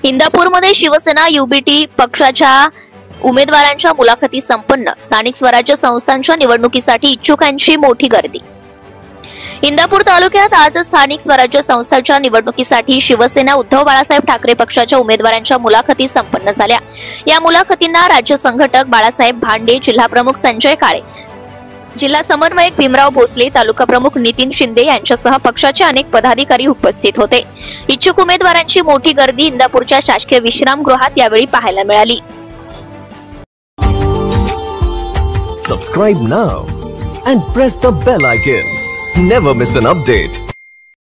इंदापूरमध्ये Shiv Sena UBT पक्षाच्या उमेदवारांच्या मुलाखती संपन्न. स्थानिक स्वराज्य संस्थांच्या निवडणुकीसाठी इच्छुकांची मोठी गर्दी. इंदापूर तालुक्यात आज स्थानिक स्वराज्य संस्थांच्या निवडणुकीसाठी शिवसेना उद्धव बाळासाहेब ठाकरे पक्षाच्या उमेदवारांच्या मुलाखती संपन्न झाल्या. या मुलाखतींना राज्य संघटक बाळासाहेब भांडे, जिल्हा प्रमुख संजय काळे, जिल्हा समन्वयक भीमराव भोसले, तालुका प्रमुख नितीन शिंदे यांच्यासह पक्षाचे अनेक पदाधिकारी उपस्थित होते. इच्छुक उमेदवारांची मोठी गर्दी इंदापूरच्या शासकीय विश्रामगृहात यावेळी पाहायला मिळाली. Subscribe now and press the bell icon. Never miss an update.